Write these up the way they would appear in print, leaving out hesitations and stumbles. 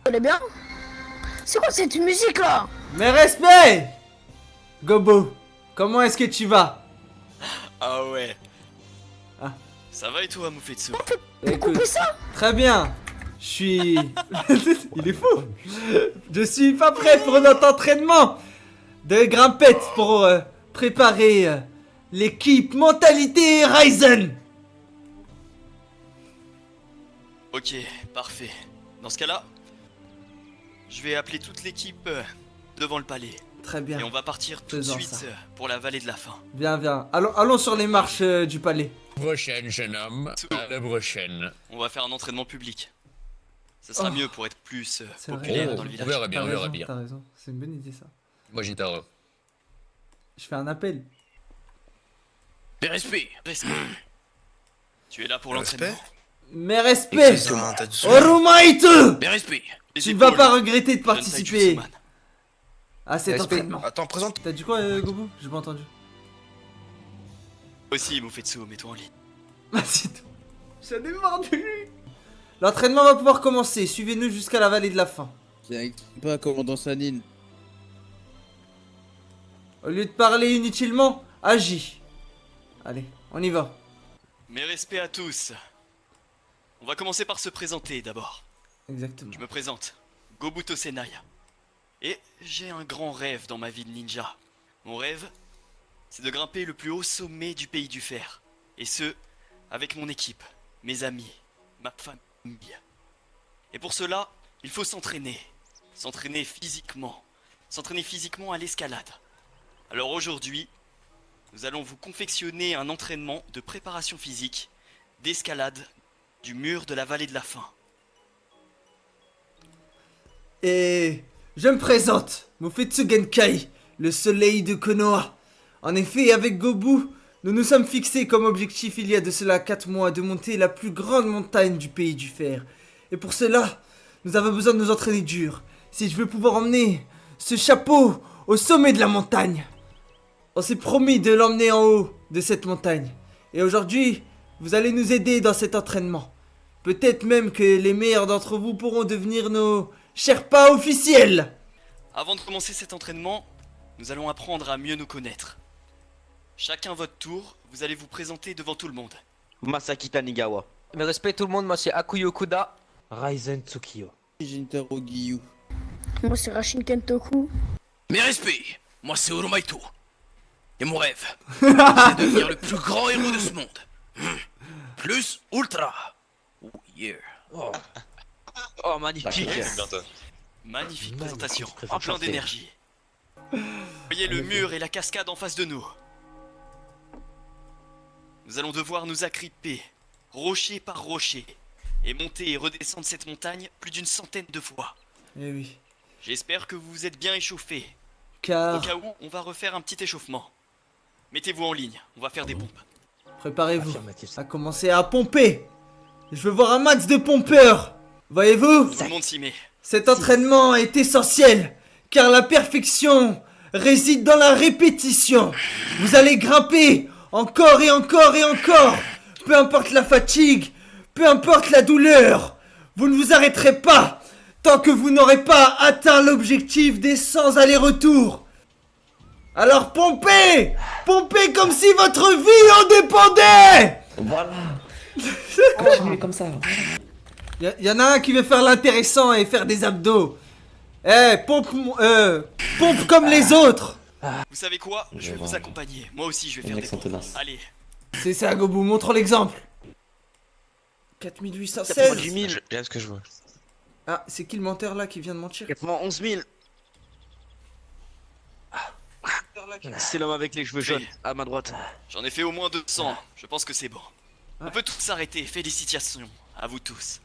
Elle est bien. C'est quoi cette musique là? Mais respect! Gobo, comment est-ce que tu vas? Ah ouais. Ah. Ça va et toi, Mufetsu? Pour couper ça? Très bien. Je suis... Il est fou. Je suis pas prêt pour notre entraînement de grimpette pour préparer l'équipe Mentalité Ryzen. Ok, parfait. Dans ce cas-là, je vais appeler toute l'équipe devant le palais. Très bien. Et on va partir tout de Faisons suite ça. pour la vallée de la faim. Bien, bien. Allons sur les marches du palais. Prochaine, jeune homme. À la prochaine. On va faire un entraînement public. Ça sera Oh. mieux pour être plus C'est vrai. populaire Oh, dans le on village. verra bien, T'as on verra raison, bien. t'as raison. C'est une bonne idée ça. Moi, Jintaro. Je fais un appel. Des respects. Respect. Tu es là pour l'entraînement. Mais respect! Exactement. T'as du Orumaïte! Des respects. Les Tu ne vas épaules, pas regretter de jeune participer taijutsuman. à cet Respect. entraînement. Attends, présente. T'as dit quoi, Gobu? J'ai pas entendu. Aussi, Mufetsu, mets-toi en ligne. Ah, c'est tout. J'en ai marre de lui. L'entraînement va pouvoir commencer. Suivez-nous jusqu'à la vallée de la faim. Tiens, pas commandant Sanine. Au lieu de parler inutilement, agis. Allez, on y va. Mes respects à tous. On va commencer par se présenter d'abord. Exactement. Je me présente, Gobuto Senaya. Et j'ai un grand rêve dans ma vie de ninja. Mon rêve, c'est de grimper le plus haut sommet du pays du fer. Et ce, avec mon équipe, mes amis, ma famille. Et pour cela, il faut s'entraîner. S'entraîner physiquement. S'entraîner physiquement à l'escalade. Alors aujourd'hui, nous allons vous confectionner un entraînement de préparation physique, d'escalade, du mur de la vallée de la faim. Et je me présente, Mufetsu Genkai, le soleil de Konoha. En effet, avec Gobu, nous nous sommes fixés comme objectif il y a de cela 4 mois de monter la plus grande montagne du pays du fer. Et pour cela, nous avons besoin de nous entraîner dur. Si je veux pouvoir emmener ce chapeau au sommet de la montagne. On s'est promis de l'emmener en haut de cette montagne. Et aujourd'hui, vous allez nous aider dans cet entraînement. Peut-être même que les meilleurs d'entre vous pourront devenir nos Sherpas officiels. Avant de commencer cet entraînement, nous allons apprendre à mieux nous connaître. Chacun votre tour, vous allez vous présenter devant tout le monde. Masaki Tanigawa. Mais respect tout le monde, moi c'est Akuyo Kuda. Ryzen Tsukiyo. Jintaro Giyu. Moi c'est Rashin Kentoku. Mes respects. Moi, c'est Oromaito. Et mon rêve, c'est de devenir le plus grand héros de ce monde. Plus ultra. Oh yeah. Oh, magnifique. Magnifique Magnifique présentation, présentation. plein d'énergie. Voyez le mur et la cascade en face de nous. Nous allons devoir nous agripper, rocher par rocher, et monter et redescendre cette montagne plus d'une centaine de fois. Eh oui, J'espère que vous vous êtes bien échauffés. Au car cas où, on va refaire un petit échauffement. Mettez-vous en ligne, on va faire des pompes. préparez-vous Affirmatif. à commencer à pomper. Je veux voir un max de pompeurs. Voyez-vous, Tout le monde s'y met. cet entraînement est essentiel, car la perfection réside dans la répétition. Vous allez grimper encore et encore et encore. Peu importe la fatigue, peu importe la douleur, vous ne vous arrêterez pas tant que vous n'aurez pas atteint l'objectif des 100 allers-retours. Alors pompez! Pompez comme si votre vie en dépendait! Voilà. Comme ça. Y en a un qui veut faire l'intéressant et faire des abdos. Eh, pompe comme les autres. Vous savez quoi? Je vais vous accompagner. Moi aussi, je vais faire Les des mecs sont pompes. tenaces. Allez, C'est ça, Gobu, montre l'exemple. 4816. Du 1000. Regarde ce que je vois. Ah, c'est qui le menteur là qui vient de mentir? 91 000. C'est l'homme avec les cheveux jaunes, à ma droite. j'en ai fait au moins 200. Je pense que c'est bon. On Ouais. peut tous s'arrêter. Félicitations à vous tous.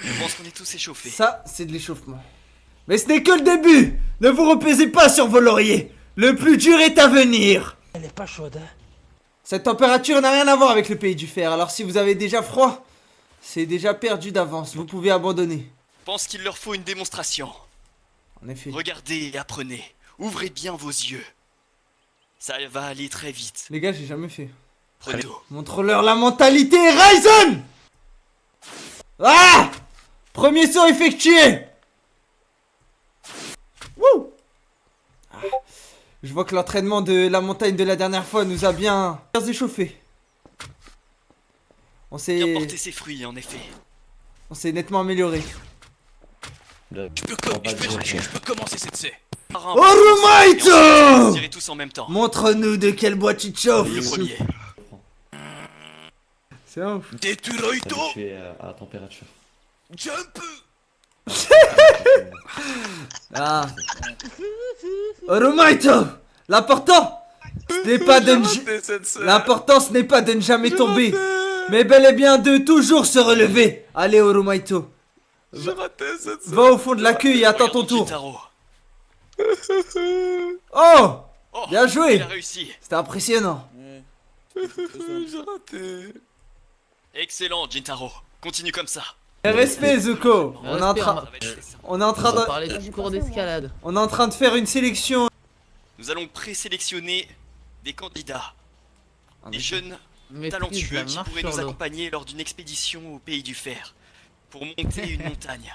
Je pense qu'on est tous échauffés. Ça, c'est de l'échauffement. Mais ce n'est que le début. Ne vous reposez pas sur vos lauriers. Le plus dur est à venir. Elle est pas chaude, hein. Cette température n'a rien à voir avec le pays du fer. Alors si vous avez déjà froid, c'est déjà perdu d'avance. Vous pouvez abandonner. Je pense qu'il leur faut une démonstration. En effet. Regardez et apprenez. Ouvrez bien vos yeux. Ça va aller très vite. Les gars, j'ai jamais fait. Prenez l'eau. Montre-leur la mentalité Ryzen. Ah! Premier saut effectué. Je vois que l'entraînement de la montagne de la dernière fois nous a bien échauffé. On Bien s'est porter ses fruits, en effet. nettement amélioré. Je peux commencer cette scène. Orumaito! Vous tirez tous en même temps. Montre-nous de quel bois tu te chauffes. Le premier. C'est ouf. Teturaito, Je suis à température. jump. Ah. Orumaito! L'important, ce n'est pas de L'important, ce n'est pas de ne jamais tomber, mais bel et bien de toujours se relever. Allez, Orumaito. Va au fond de la queue et attends ton tour. Jintaro. Oh! Oh, Bien joué. Il a réussi. C'était impressionnant. Excellent, Jintaro. Continue comme ça. Respect, Zuko. Ça va être ça. On est en train de... du cours d'escalade. On est en train de faire une sélection. Nous allons présélectionner des candidats, Ah, des jeunes talentueux qui pourraient nous accompagner lors d'une expédition au pays du fer pour monter une montagne.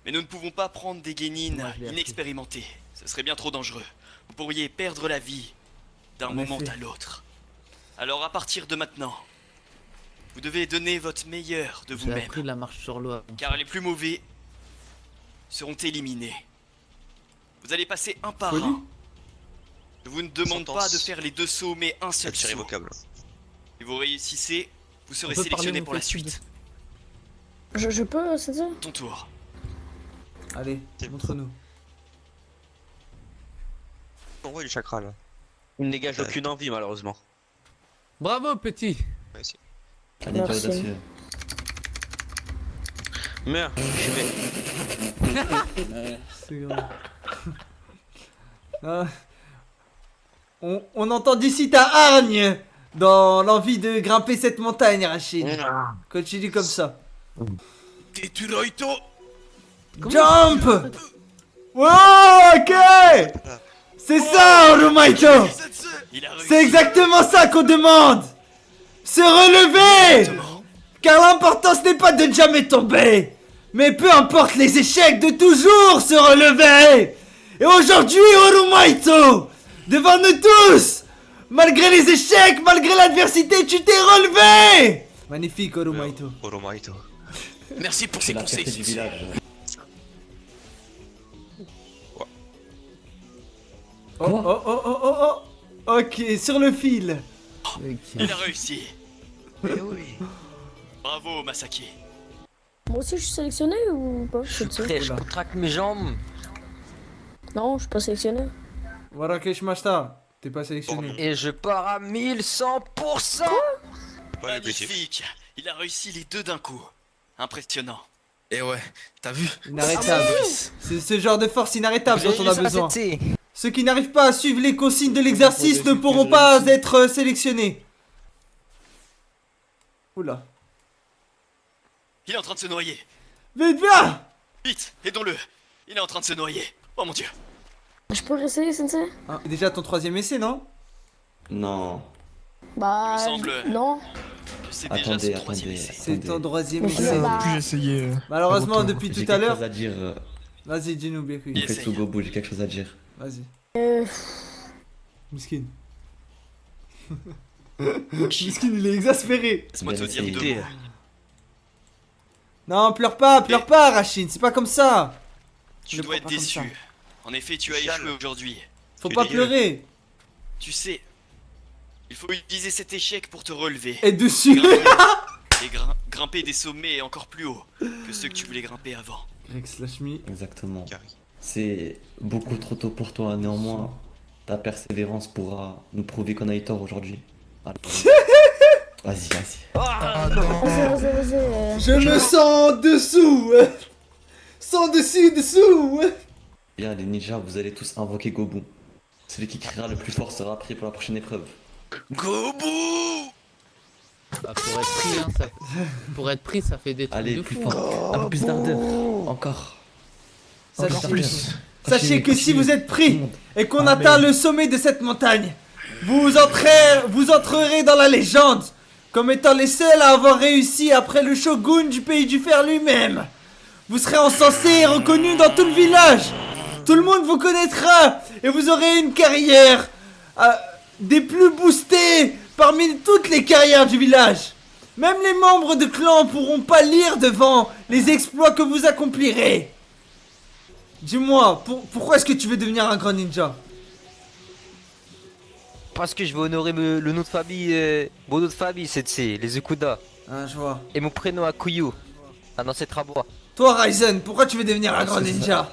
Mais nous ne pouvons pas prendre des guénines Moi, je l'ai inexpérimentés. Ce serait bien trop dangereux. Vous pourriez perdre la vie d'un En moment effet. à l'autre. Alors à partir de maintenant, vous devez donner votre meilleur de J'ai vous-même, appris la marche sur l'eau. car les plus mauvais seront éliminés. Vous allez passer un par Folie. un. Je vous ne demande Sentence. pas de faire les 2 sauts, mais un seul C'est saut. irrévocable. Si vous réussissez, vous serez On peut sélectionné parler pour la mon flexible. suite. Je peux, c'est ça? Ton tour. Allez, montre-nous. On voit du chakra là. Il ne dégage aucune envie, malheureusement. Bravo, petit. Allez, Merci. audacieux. Meurs, je vais. C'est grave. Ah. On entend d'ici ta hargne dans l'envie de grimper cette montagne, Rachid. Continue comme ça. Teturaito, Jump! Wow, ok! C'est ça, Orumaito! Il a réussi. C'est exactement ça qu'on demande! Se relever! Car l'important ce n'est pas de ne jamais tomber, mais peu importe les échecs, de toujours se relever! Et aujourd'hui, Orumaito, devant nous tous, malgré les échecs, malgré l'adversité, tu t'es relevé! Magnifique, Orumaito. Oromaito. merci pour C'est ces la fierté conseils. du village. Oh, oh, oh, oh, oh, oh. Ok, sur le fil. Il a réussi. Eh oui. Bravo, Masaki. Moi aussi, je suis sélectionné ou pas? Je sais. Frère, je contracte mes jambes. Non, je suis pas sélectionné. Warakesh Mashta, t'es pas sélectionné. Et je pars à 1100%. Pas l'objectif. Magnifique. Il a réussi les 2 d'un coup. Impressionnant. Et ouais, t'as vu? Inarrêtable. C'est ce genre de force inarrêtable dont on a besoin. Arrêtez. Ceux qui n'arrivent pas à suivre les consignes de l'exercice ne pourront pas être sélectionnés. Oula. Il est en train de se noyer. Vite, viens! Vite, aidons-le. Il est en train de se noyer. Oh mon dieu. Je peux réessayer, Sensei? Ah, déjà ton 3ème essai, non? Non. Bah. Il me semble. Non. Que c'est déjà son Attendez, 3e attendez. essai. C'est ton 3ème Mais essai. bah. Malheureusement, depuis J'ai tout à quelque l'heure. chose à dire. Vas-y, dis-nous, Beku. Yes. Fait Gobu, j'ai quelque chose à dire. Vas-y. Euh. Miskin. Miskin, il est exaspéré. Laisse-moi te Bien dire 2 essayé. mots. Non, pleure pas, Rachid, c'est pas comme ça. Tu Ne dois prends être pas comme déçu. ça. En effet, tu as échoué aujourd'hui. Faut Tu pas es dégueu. pleurer. Tu sais, il faut utiliser cet échec pour te relever. Et dessus. Et grimper des sommets encore plus hauts que ceux que tu voulais grimper avant. Rex Lashmi. Exactement. Carré. C'est beaucoup trop tôt pour toi, néanmoins. Ta persévérance pourra nous prouver qu'on a eu tort aujourd'hui. Alors, vas-y, vas-y. Vas-y. Je me sens dessous. Sans dessous. Bien, les ninjas, vous allez tous invoquer Gobu. Celui qui criera le plus fort sera pris pour la prochaine épreuve. Gobu! Bah, pour être pris, ça fait des trucs Allez, de plus fou. fort. Un peu plus d'ardeur. Encore. Sachez que si vous êtes pris et qu'on atteint le sommet de cette montagne, vous entrerez dans la légende comme étant les seuls à avoir réussi après le shogun du pays du fer lui-même. Vous serez encensé et reconnu dans tout le village. Tout le monde vous connaîtra et vous aurez une carrière des plus boostées parmi toutes les carrières du village. Même les membres de clan pourront pas lire devant les exploits que vous accomplirez. Dis-moi, pourquoi est-ce que tu veux devenir un grand ninja? Parce que je veux honorer le nom de famille, mon nom de famille, c'est les Okuda. Ah, je vois. Et mon prénom Akuyu, un ancêtre à bois. Toi, Ryzen, pourquoi tu veux devenir un grand c'est ninja?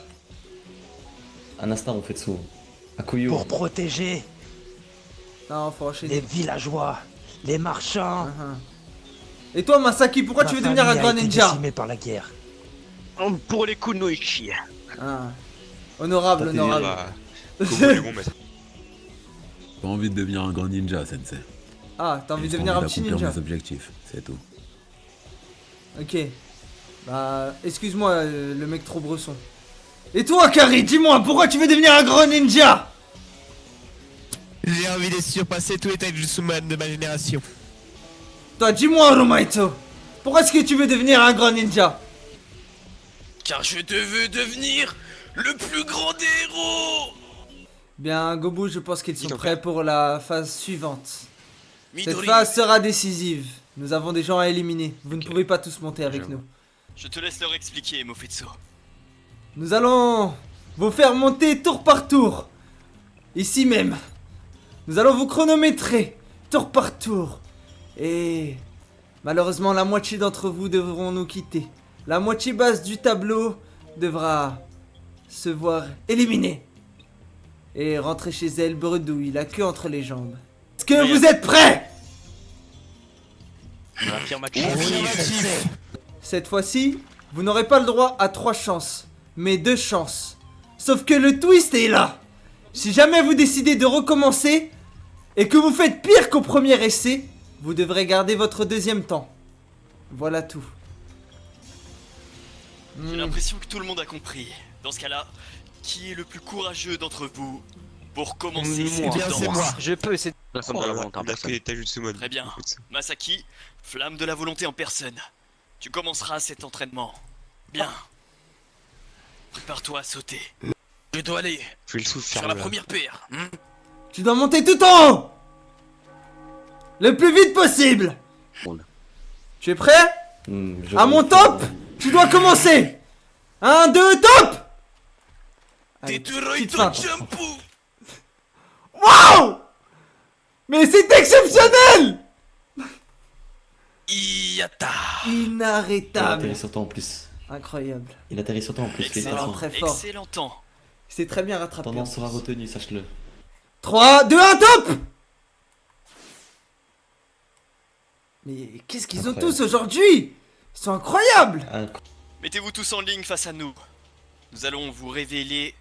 Un instant, on fait dessous. Akuyo. Pour protéger Non, faut les enchaîner. villageois, les marchands. Et toi, Masaki, pourquoi tu veux devenir un grand ninja? Décimé par la guerre. Pour les kunoichi. Ah. Honorable, Toi, t'es- honorable. J'ai envie de devenir un grand ninja, sensei. Ah, t'as envie de J'ai devenir un petit d'accomplir ninja? mes objectifs, c'est tout. Ok. Bah, excuse-moi, le mec trop bresson. Et toi, Kari, dis-moi, pourquoi tu veux devenir un grand ninja? J'ai envie de surpasser tous les taijutsuman de ma génération. Toi, dis-moi, Oromaito, pourquoi est-ce que tu veux devenir un grand ninja? Car je te veux devenir le plus grand des héros. Bien, Gobu, je pense qu'ils sont prêts pour la phase suivante. Cette Midori, phase sera décisive. Nous avons des gens à éliminer. Vous ne pouvez pas tous monter avec nous. Je te laisse leur expliquer, Mofetsu. Nous allons vous faire monter tour par tour. Ici même. Nous allons vous chronométrer tour par tour. Et malheureusement, la moitié d'entre vous devront nous quitter. La moitié basse du tableau devra se voir éliminée. Et rentrer chez elle bredouille, la queue entre les jambes. Est-ce que vous êtes prêts? Affirmatif. Cette fois-ci, vous n'aurez pas le droit à 3 chances, mais 2 chances. Sauf que le twist est là. Si jamais vous décidez de recommencer, et que vous faites pire qu'au premier essai, vous devrez garder votre deuxième temps. Voilà tout. J'ai l'impression que tout le monde a compris. Dans ce cas-là, qui est le plus courageux d'entre vous pour commencer cette danse? Je peux, c'est... Personne de la volonté en personne. Très bien. Masaki, flamme de la volonté en personne. Tu commenceras cet entraînement. Bien. Prépare-toi à sauter. je dois aller Fais le souffle sur la première paire. Tu dois monter tout en haut, le plus vite possible. Tu es prêt? À mon top, tu dois commencer. 1, 2, top. Allez, petite feinte. Waouh! Mais c'est exceptionnel! Iata. Il Inarrêtable. atterrit sur toi en plus. Incroyable. Il atterrit sur toi en plus. Excellent, Félicitations. Très fort. excellent temps. C'est très bien rattrapé. Ton nom sera retenu, sache-le. 3, 2, 1, top! Mais qu'est-ce qu'ils ont Incroyable. tous aujourd'hui? Ils sont incroyables! Mettez-vous tous en ligne face à nous. Nous allons vous révéler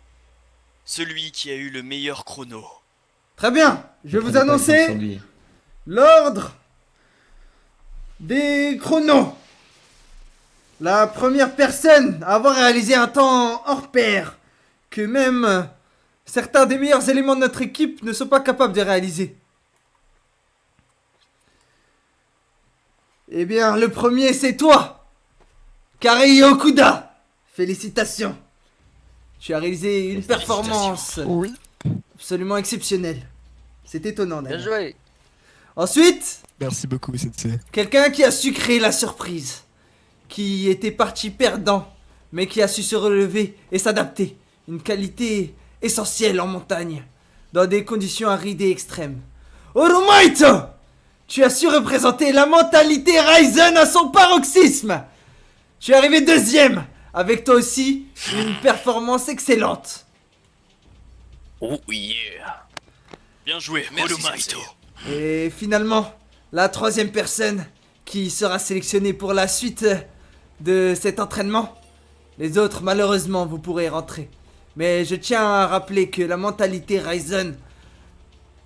celui qui a eu le meilleur chrono. Très bien, je vais vous Prenez pas exemple sur annoncer lui. l'ordre des chronos. La première personne à avoir réalisé un temps hors pair, que même certains des meilleurs éléments de notre équipe ne sont pas capables de réaliser. Eh bien, le premier, c'est toi, Kari Okuda. Félicitations. Tu as réalisé une performance absolument exceptionnelle. C'est étonnant Bien d'ailleurs. joué. Ensuite, Merci beaucoup, Sensei. quelqu'un qui a su créer la surprise, qui était parti perdant, mais qui a su se relever et s'adapter. Une qualité essentielle en montagne, dans des conditions arides et extrêmes. Oromaito! Tu as su représenter la mentalité Ryzen à son paroxysme. Tu es arrivé deuxième, avec toi aussi une performance excellente. Oh yeah. Bien joué, Merci, Oromaito. sensei. Et finalement, la troisième personne qui sera sélectionnée pour la suite de cet entraînement. Les autres, malheureusement, vous pourrez rentrer. Mais je tiens à rappeler que la mentalité Ryzen,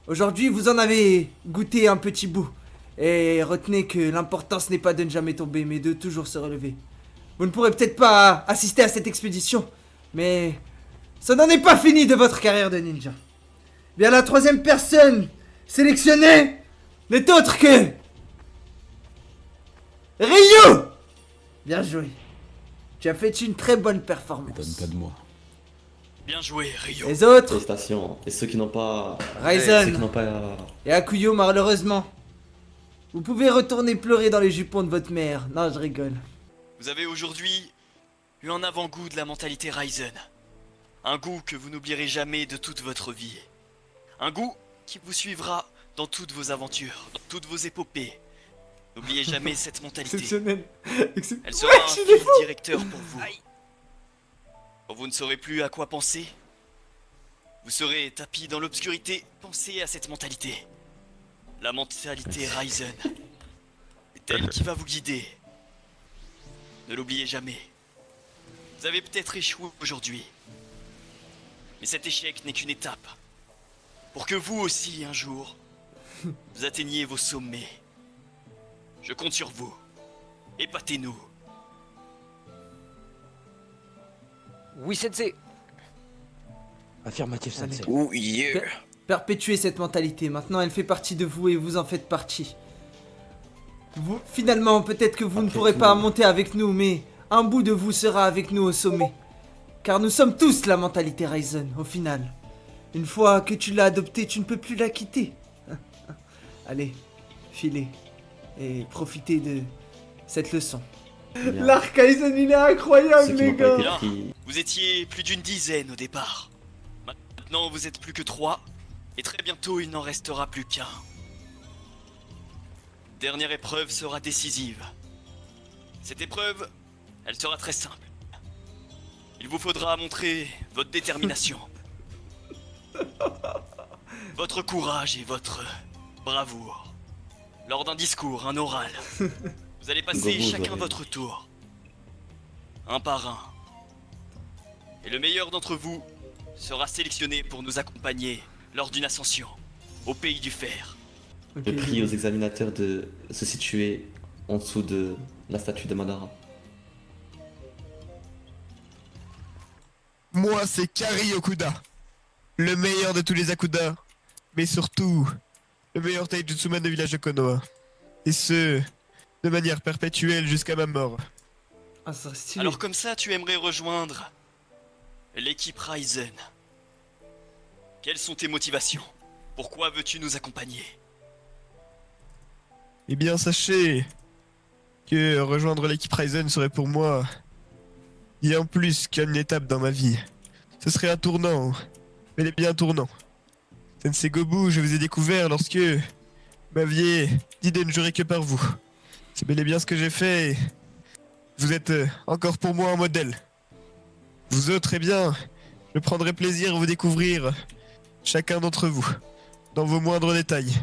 aujourd'hui, vous en avez goûté un petit bout. Et retenez que l'important, ce n'est pas de ne jamais tomber, mais de toujours se relever. Vous ne pourrez peut-être pas assister à cette expédition, mais ça n'en est pas fini de votre carrière de ninja. Bien, la troisième personne sélectionnée n'est autre que Ryu. Bien joué. Tu as fait une très bonne performance. M'étonne pas de moi. Bien joué, Ryo. Les autres, Félicitations. Et ceux qui n'ont pas. Ceux qui Ryzen n'ont pas. et Akuyo, malheureusement. Vous pouvez retourner pleurer dans les jupons de votre mère. Non, je rigole. Vous avez aujourd'hui eu un avant-goût de la mentalité Ryzen. Un goût que vous n'oublierez jamais de toute votre vie. Un goût qui vous suivra dans toutes vos aventures, dans toutes vos épopées. N'oubliez jamais cette mentalité. Exceptionnel. Elle sera un fil directeur pour vous. Quand vous ne saurez plus à quoi penser, vous serez tapis dans l'obscurité. Pensez à cette mentalité. La mentalité Ryzen. C'est elle qui va vous guider. Ne l'oubliez jamais. Vous avez peut-être échoué aujourd'hui. Mais cet échec n'est qu'une étape. Pour que vous aussi, un jour, vous atteigniez vos sommets. Je compte sur vous. Épatez-nous. Oui, sensei. Affirmatif, Allez. sensei. Oh yeah. Perpétuez cette mentalité. Maintenant, elle fait partie de vous et vous en faites partie. Vous, finalement, peut-être que vous ne Après pourrez tout- pas monter avec nous, mais un bout de vous sera avec nous au sommet. Car nous sommes tous la mentalité Ryzen, au final. Une fois que tu l'as adoptée, tu ne peux plus la quitter. Allez, filez. Et profitez de cette leçon. Bien. L'arc Ryzen, il est Ceux incroyable, qui les n'ont pas gars. été Bien. pris. Vous étiez plus d'une dizaine au départ. Maintenant, vous êtes plus que 3. Et très bientôt, il n'en restera plus qu'un. Dernière épreuve sera décisive. Cette épreuve, elle sera très simple. Il vous faudra montrer votre détermination, votre courage et votre bravoure. Lors d'un discours, un oral, vous allez passer Gogo, chacun j'aurais- votre tour. Un par un. Et le meilleur d'entre vous sera sélectionné pour nous accompagner lors d'une ascension au pays du fer. Ok, Je prie aux examinateurs de se situer en dessous de la statue de Madara. Moi, c'est Kari Okuda. Le meilleur de tous les Akuda. Mais surtout, le meilleur Taijutsuman de village de Konoha. Et ce, de manière perpétuelle jusqu'à ma mort. Ah, ça serait stylé. Alors comme ça, tu aimerais rejoindre l'équipe Ryzen. Quelles sont tes motivations? Pourquoi veux-tu nous accompagner? Eh bien, sachez que rejoindre l'équipe Ryzen serait pour moi bien plus qu'une étape dans ma vie. Ce serait un tournant, mais bien un tournant. Sensei Gobu, je vous ai découvert lorsque vous m'aviez dit de ne jurer que par vous. C'est bel et bien ce que j'ai fait. Et vous êtes encore pour moi un modèle. Vous autres, eh bien, je prendrai plaisir à vous découvrir chacun d'entre vous, dans vos moindres détails.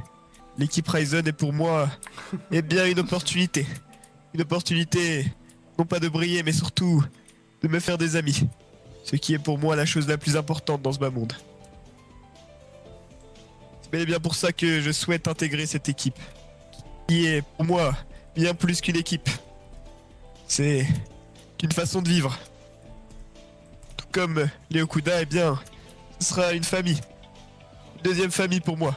L'équipe Ryzen est pour moi, eh bien, une opportunité. Une opportunité, non pas de briller, mais surtout de me faire des amis. Ce qui est pour moi la chose la plus importante dans ce bas monde. C'est bel et bien pour ça que je souhaite intégrer cette équipe. Qui est pour moi bien plus qu'une équipe. C'est une façon de vivre. Tout comme les Okuda, eh bien, ce sera une famille. Une deuxième famille pour moi.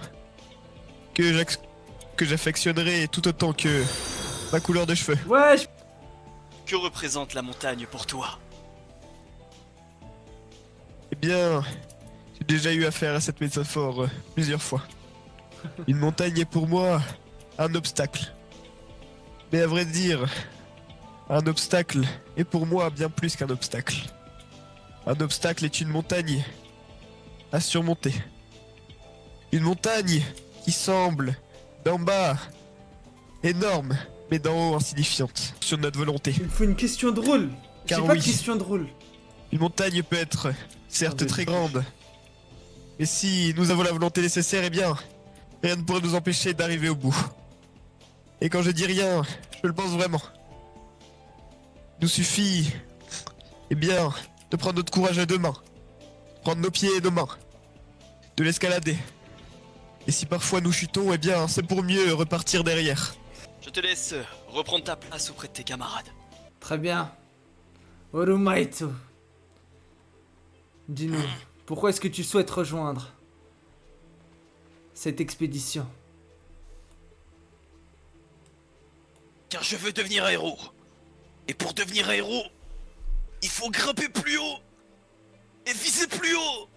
Que j'affectionnerai tout autant que ma couleur de cheveux. Ouais, Que représente la montagne pour toi? Eh bien, j'ai déjà eu affaire à cette métaphore plusieurs fois. Une montagne est pour moi un obstacle. Mais à vrai dire, un obstacle est pour moi bien plus qu'un obstacle. Un obstacle est une montagne à surmonter. Une montagne qui semble, d'en bas, énorme, mais d'en haut insignifiante, sur notre volonté. il me faut une question drôle. J'ai Car pas oui. de question drôle. Une montagne peut être, certes, Ah, très grande. Mais si nous avons la volonté nécessaire, eh bien, rien ne pourrait nous empêcher d'arriver au bout. Et quand je dis rien, je le pense vraiment. Il nous suffit, eh bien, de prendre notre courage à deux mains. Prendre nos pieds et nos mains. De l'escalader. Et si parfois nous chutons, eh bien, c'est pour mieux repartir derrière. Je te laisse reprendre ta place auprès de tes camarades. Très bien. Orumaito. Dis-nous, pourquoi est-ce que tu souhaites rejoindre cette expédition? Car je veux devenir un héros. Et pour devenir un héros, il faut grimper plus haut. Et et visez plus haut.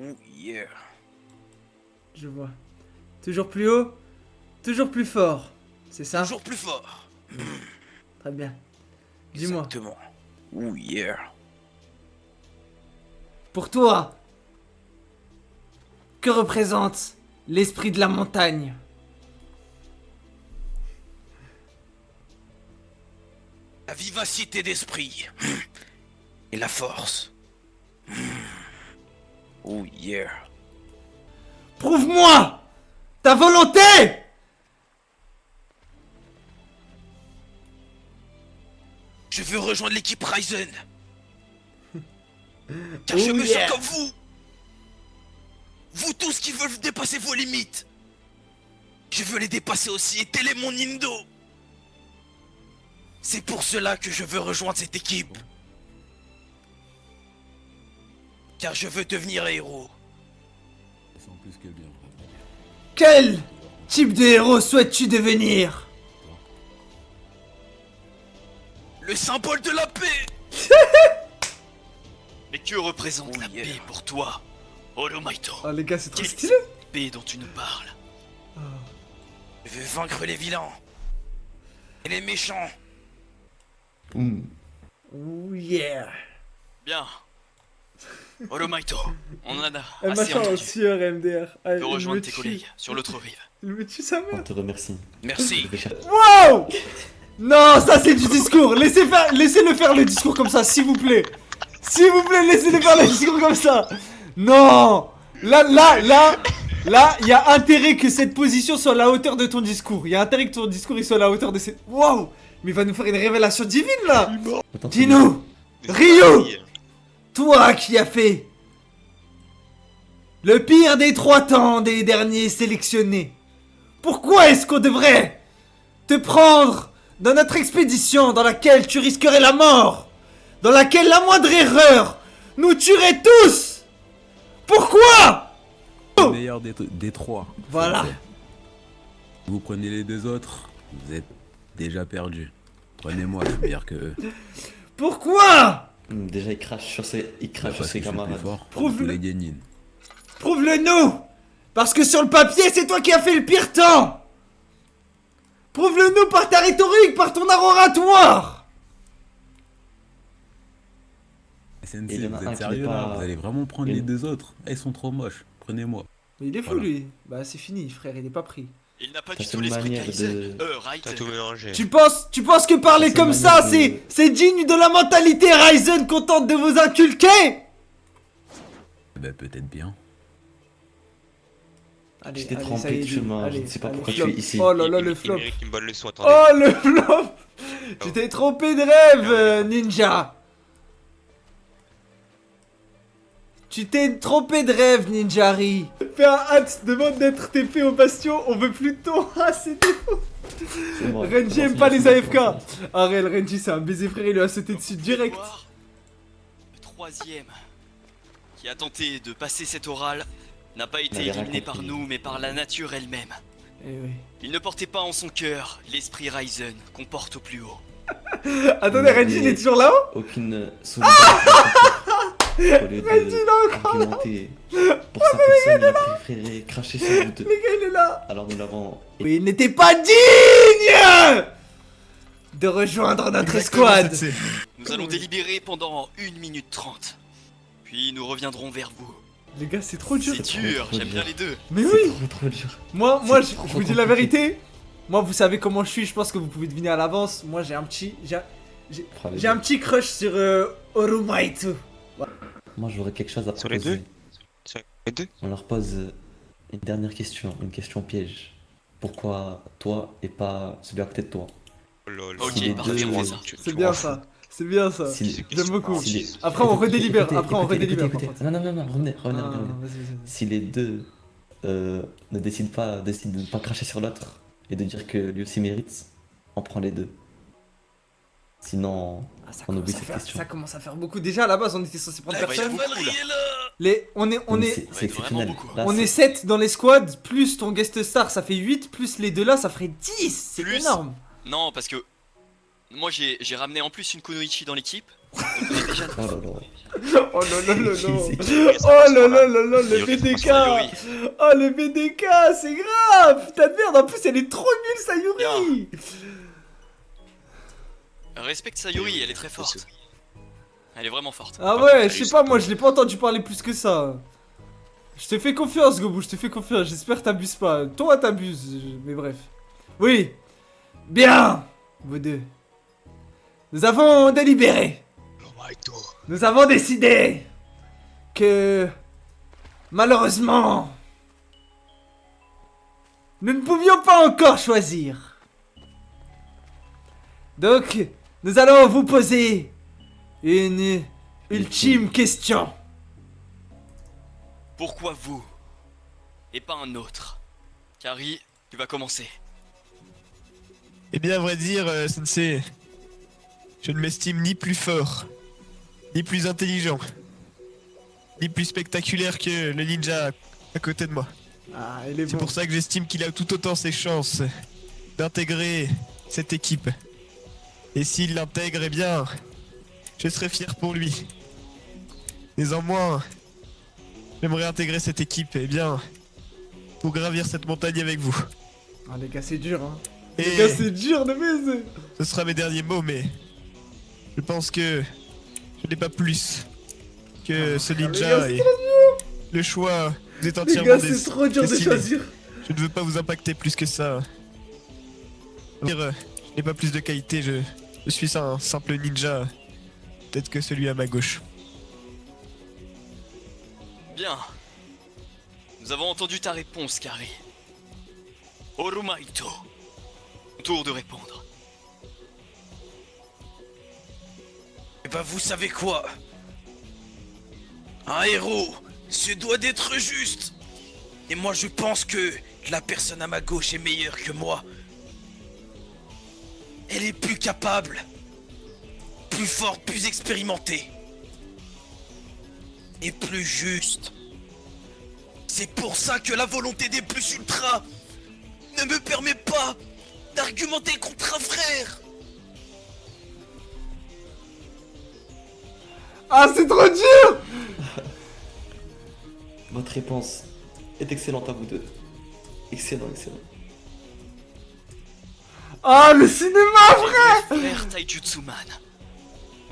Oh yeah. Je vois. Toujours plus haut, toujours plus fort. C'est ça? Toujours plus fort. Très bien. Dis-moi. Exactement. Oh yeah. Pour toi, que représente l'esprit de la montagne? La vivacité d'esprit. Et la force. Oh yeah. Prouve-moi ta volonté! Je veux rejoindre l'équipe Ryzen. Car je Oh me yeah. sens comme vous. Vous tous qui veulent dépasser vos limites. Je veux les dépasser aussi et tel est mon Indo. C'est pour cela que je veux rejoindre cette équipe. Car je veux devenir un héros. Ils sont plus que bien, vraiment. Quel type de héros souhaites-tu devenir? Le symbole de la paix. Mais que représente Oh la yeah. paix pour toi, Oromaito? Oh les gars, c'est trop Quelle stylé! paix dont tu nous parles? Je veux vaincre les vilains. Et les méchants. Oh yeah! Bien. Oromaito, on en a Un assez machin en entendu. sueur MDR. Ah, Tu peux il rejoindre me tes tue. collègues sur l'autre rive. Il me tue sa On mère. te remercie. Merci. Je vais chercher- Wow! Non, ça c'est du discours. Laissez-le faire le discours comme ça, s'il vous plaît. S'il vous plaît, laissez-le faire le discours comme ça. Non. Là, il y a intérêt que cette position soit à la hauteur de ton discours. Il y a intérêt que ton discours il soit à la hauteur de cette. Waouh! Mais il va nous faire une révélation divine là. Attends, Dis-nous, Ryu, toi qui as fait le pire des 3 temps des derniers sélectionnés. Pourquoi est-ce qu'on devrait te prendre dans notre expédition dans laquelle tu risquerais la mort, dans laquelle la moindre erreur nous tuerait tous? Pourquoi? Le meilleur des 3. Voilà. Vous prenez les 2 autres, vous êtes déjà perdu. Prenez-moi, je suis meilleur que eux. Pourquoi? Déjà, il crache sur ses, Parce que je suis plus camarades. fort. Prouve-le. Tous les Genin. Prouve-le-nous! Parce que sur le papier, c'est toi qui as fait le pire temps! Prouve-le-nous par ta rhétorique, par ton art oratoire! SNC, Il y en a vous un êtes qui sérieux n'est là? pas- Vous allez vraiment prendre Il- les 2 autres? Ils sont trop moches. Prenez-moi. Mais il est fou Voilà. lui. Bah c'est fini frère, il est pas pris. Il n'a pas T'as du tout une l'esprit manière Kaizen. de- Ryzen. Tout mélangé. Tu penses que parler C'est comme une ça, manière de- c'est digne de la mentalité Ryzen qu'on tente de vous inculquer? Ben peut-être bien. Allez, J'étais allez, trompé ça y est, de chemin, allez, je ne sais pas allez, pourquoi flop. tu es ici. Oh là là, le flop. Il mérite une bonne leçon, attendez. Oh le flop. Tu t'es trompé de rêve, Ninja. Tu t'es trompé de rêve, Ninjari. Fais un hâte, demande d'être TP au bastion, on veut plus de ton. Ah, c'est fou. C'est moi. Renji aime pas les AFK. Ah, réel, Renji, c'est un baiser, frère, il lui a sauté dessus direct. Le troisième qui a tenté de passer cet oral n'a pas été avait rien éliminé par compris. nous mais par la nature elle-même. Eh oui. Il ne portait pas en son cœur l'esprit Ryzen qu'on porte au plus haut. Attendez, Renji, il est toujours là-haut? Aucune solidarité. Au lieu d'argumenter pour sa personne, il a préféré cracher sur vous deux. Les gars, il est là. Alors nous l'avons... Oui, il n'était pas digne de rejoindre notre escouade. Nous allons délibérer pendant 1 minute 30. Puis nous reviendrons vers vous. Les gars, c'est trop dur. C'est dur, trop j'aime dur. bien les deux. Mais C'est oui. trop dur. Moi, C'est je trop vous dis la compliqué. vérité. Moi, vous savez comment je suis. Je pense que vous pouvez deviner à l'avance. Moi, j'ai un petit, j'ai un petit crush sur Oromaito. Moi j'aurais quelque chose à Sur les proposer. deux Sur les deux. On leur pose une dernière question, une question piège. Pourquoi toi et pas celui à côté de toi? Oh là là. Ok, Si les parfait, deux- on fait ça. C'est bien ça. C'est bien ça. Si- J'aime beaucoup. si les- Après, on redélibère. Écoutez, Après, on écoutez, redélibère. écoutez, par écoutez. Non, revenez. contre. Ah, vas-y, vas-y. Si les deux ne décident de ne pas cracher sur l'autre et de dire que lui aussi mérite, on prend les deux. Sinon, Ah, ça on oublie commence à cette faire- question. ça commence à faire beaucoup. Déjà, à la base, on était censé prendre Là, il va y personne. avoir beaucoup, là. On Mais est, c'est Ouais, exceptionnel. vraiment beaucoup. Là, on est 7 dans les squads, plus ton guest star, ça fait 8, plus les deux là, ça ferait 10. C'est Plus. énorme. Non, parce que moi j'ai ramené en plus une Kunoichi dans l'équipe. déjà... Oh là là. Oh là là là là. C'est- Oh là là là là, le Sayuri, BDK. Sayuri. Oh le BDK, c'est grave. Putain de merde, en plus elle est trop nulle Sayuri. Respecte Sayuri, elle est très forte. Elle est vraiment forte. Ah ouais, je sais pas, moi je l'ai pas entendu parler plus que ça. Je te fais confiance Gobu, je te fais confiance, j'espère que t'abuses pas. Toi t'abuses, mais bref. Oui. Bien. Vous deux. Nous avons délibéré. Nous avons décidé que malheureusement nous ne pouvions pas encore choisir. Donc nous allons vous poser une ultime question. Pourquoi vous et pas un autre? Kari, tu vas commencer. Eh bien, à vrai dire, Sensei, je ne m'estime ni plus fort, ni plus intelligent, ni plus spectaculaire que le ninja à côté de moi. Ah, il est C'est bon. pour ça que j'estime qu'il a tout autant ses chances d'intégrer cette équipe. Et s'il l'intègre, eh bien, je serai fier pour lui. Néanmoins, j'aimerais intégrer cette équipe, eh bien, pour gravir cette montagne avec vous. Ah les gars, c'est dur hein. Et Les gars, c'est dur de baiser. ce sera mes derniers mots, mais je pense que je n'ai pas plus que ce les ninja gars, c'est et le choix vous êtes Les entièrement gars, c'est trop dur de décidé. choisir. Je ne veux pas vous impacter plus que ça. Je n'ai pas plus de qualité, je suis un simple ninja, peut-être que celui à ma gauche. Bien. Nous avons entendu ta réponse, Kari. Orumaito. Tour de répondre. Eh ben vous savez quoi? Un héros se doit d'être juste. Et moi je pense que la personne à ma gauche est meilleure que moi. Elle est plus capable, plus forte, plus expérimentée. Et plus juste. C'est pour ça que la volonté des plus ultras ne me permet pas d'argumenter contre un frère. Ah, c'est trop dur. Votre réponse est excellente à vous deux. Excellent, excellent. Ah, le cinéma, frère. Frère Taijutsuman.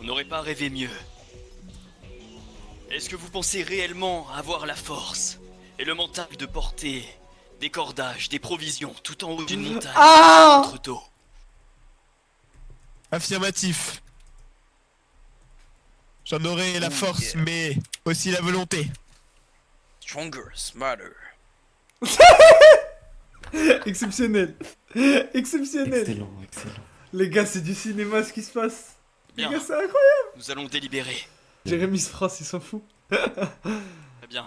On n'aurait pas rêvé mieux. Est-ce que vous pensez réellement avoir la force et le mental de porter des cordages, des provisions tout en haut d'une montagne Ah. contre dos? Affirmatif. J'en aurai la force, mais aussi la volonté. Stronger, smarter. Exceptionnel. Exceptionnel. Excellent, excellent. Les gars, c'est du cinéma ce qui se passe. Bien. Les gars, c'est incroyable. Nous allons délibérer. Jérémy France, il s'en fout. Très bien.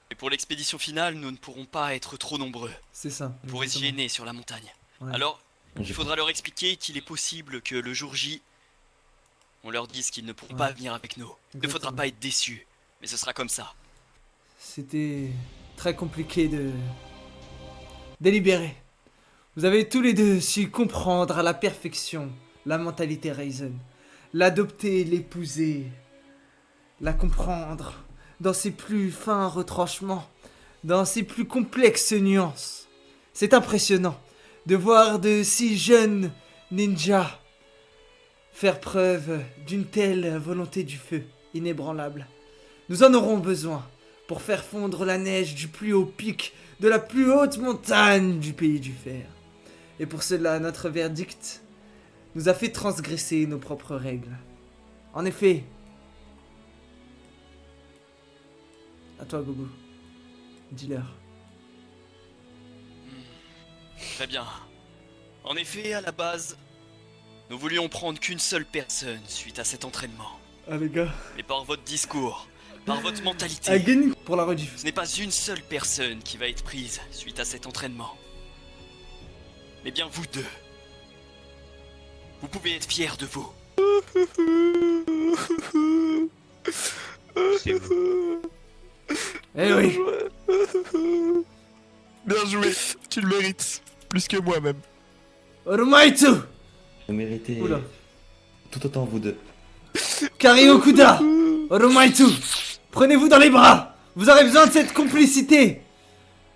Et pour l'expédition finale, nous ne pourrons pas être trop nombreux C'est ça. pour exactement. essayer sur la montagne. Ouais. Alors, il J'ai faudra leur expliquer qu'il est possible que le jour J, on leur dise qu'ils ne pourront pas venir avec nous. Il ne faudra Exactement. pas être déçus, mais ce sera comme ça. C'était très compliqué de délibérer. Vous avez tous les deux su comprendre à la perfection la mentalité Raizen, l'adopter, l'épouser, la comprendre dans ses plus fins retranchements, dans ses plus complexes nuances. C'est impressionnant de voir de si jeunes ninjas faire preuve d'une telle volonté du feu inébranlable. Nous en aurons besoin pour faire fondre la neige du plus haut pic de la plus haute montagne du pays du fer. Et pour cela, notre verdict nous a fait transgresser nos propres règles. En effet, à toi Gogo, dis-leur. Très bien. En effet, à la base, nous voulions prendre qu'une seule personne suite à cet entraînement. Ah les gars, Mais par votre discours, par votre mentalité, again pour la rediff. ce n'est pas une seule personne qui va être prise suite à cet entraînement. Mais bien vous deux. Vous pouvez être fiers de vous. C'est vous. Eh oui, Bien joué, tu le mérites. Plus que moi même. Orumaito. Vous méritez Oula. tout autant vous deux. Kariokuda, Oromaitu, prenez-vous dans les bras. Vous aurez besoin de cette complicité.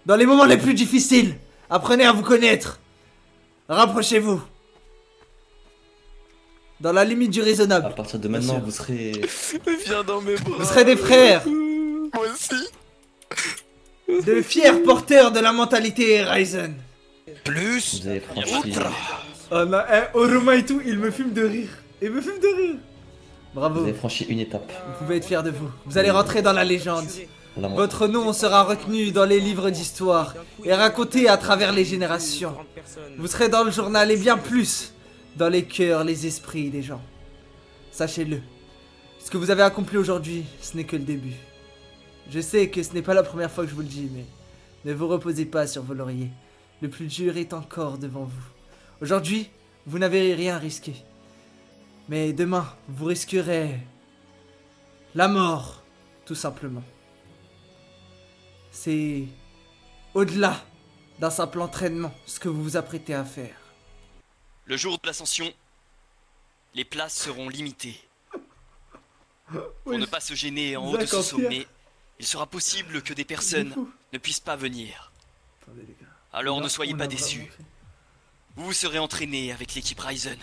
Dans les moments les plus difficiles, apprenez à vous connaître. Rapprochez-vous. Dans la limite du À raisonnable. partir de maintenant, vous serez. Viens dans mes bras. Vous serez des frères. Moi aussi. De fiers porteurs de la mentalité Ryzen. Plus Vous avez franchi. ultra. Oh non, Oromaitu, il me fume de rire. Il me fume de rire. Vous Bravo. avez franchi une étape. Vous pouvez être fiers de vous. Vous allez rentrer dans la légende. La mo- Votre nom sera retenu dans les livres d'histoire et raconté à travers les générations. Vous serez dans le journal et bien plus dans les cœurs, les esprits des gens. Sachez-le, ce que vous avez accompli aujourd'hui, ce n'est que le début. Je sais que ce n'est pas la première fois que je vous le dis, mais ne vous reposez pas sur vos lauriers. Le plus dur est encore devant vous. Aujourd'hui, vous n'avez rien risqué. Mais demain, vous risquerez la mort, tout simplement. C'est au-delà d'un simple entraînement, ce que vous vous apprêtez à faire. Le jour de l'ascension, les places seront limitées. Pour Oui, ne pas se gêner en haut de Zach ce en sommet, pierre. il sera possible que des Il est personnes fou. ne puissent pas venir. Attendez, les gars. Alors Là, ne soyez on pas a vraiment déçus. fait. Vous serez entraînés avec l'équipe Ryzen.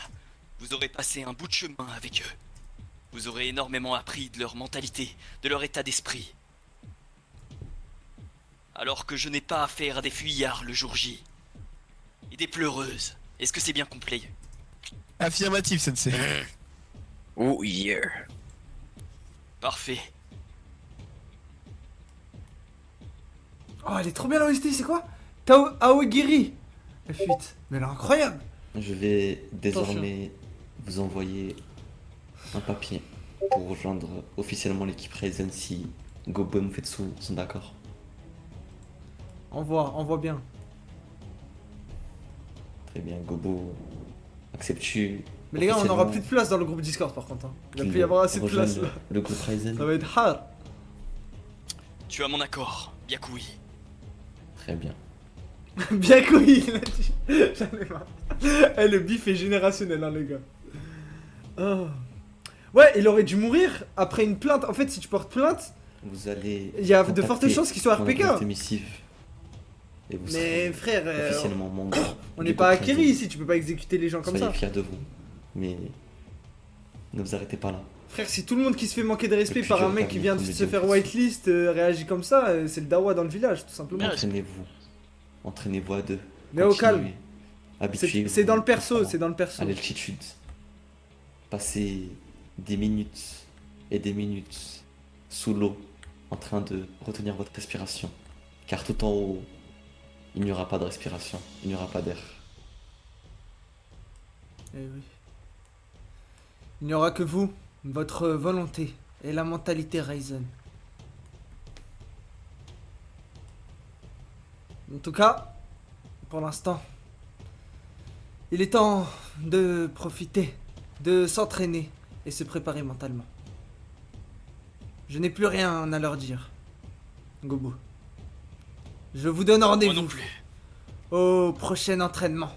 Vous aurez passé un bout de chemin avec eux. Vous aurez énormément appris de leur mentalité, de leur état d'esprit. Alors que je n'ai pas affaire à des fuyards le jour J. Et des pleureuses. Est-ce que c'est bien complet? Affirmatif, sensei. Oh yeah. Parfait. Oh, elle est trop bien l'OST, c'est quoi Tao Aogiri. La fuite. Mais elle est incroyable. Je vais désormais vous envoyer un papier pour rejoindre officiellement l'équipe Ryzen si Gobo et Mufetsu sont d'accord. Envoie bien. Très bien, Gobo, acceptes-tu? Mais les gars, on n'aura officiellement plus de place dans le groupe Discord par contre. Hein. Il va qu'il plus y avoir assez de rejoigne place là. Le groupe Ryzen. Ça va être hard. Tu as mon accord, Byakui. Très bien. Bien couilles, il a dit. J'en ai marre. Eh, le bif est générationnel, hein, les gars. Oh. Ouais, il aurait dû mourir après une plainte. En fait, si tu portes plainte, Vous allez. il y a de contacter fortes chances qu'il soit mon RPK. adresse de missive. Et vous Mais serez frère, officiellement membre. on du n'est pas groupe acquéris Ryzen. ici, tu peux pas exécuter les gens comme Soyez ça. fiers de vous. Mais ne vous arrêtez pas là. Frère, si tout le monde qui se fait manquer de respect plus par un dur mec qui parmi vient de tous les se faire hommes. whitelist réagit comme ça, c'est le dawa dans le village, tout simplement. Entraînez-vous. Entraînez-vous à deux. Mais au Continuez. calme. Habituez-vous C'est dans le perso, doucement c'est dans le perso. à l'altitude. Passez des minutes et des minutes sous l'eau en train de retenir votre respiration. Car tout en haut, il n'y aura pas de respiration, il n'y aura pas d'air. Eh oui. Il n'y aura que vous, votre volonté et la mentalité Ryzen. En tout cas, pour l'instant, il est temps de profiter, de s'entraîner et se préparer mentalement. Je n'ai plus rien à leur dire. Gobo. Je vous donne Moi rendez-vous non plus. au prochain entraînement.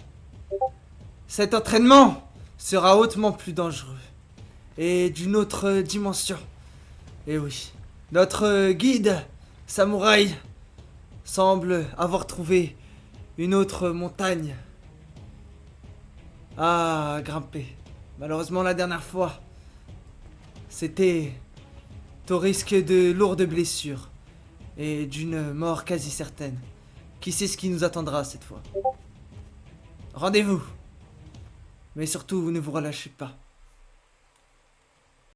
Cet entraînement sera hautement plus dangereux et d'une autre dimension. Et oui, notre guide, samouraï, semble avoir trouvé une autre montagne à grimper. Malheureusement, la dernière fois, c'était au risque de lourdes blessures et d'une mort quasi certaine. Qui sait ce qui nous attendra cette fois? Rendez-vous. Mais surtout, ne vous relâchez pas.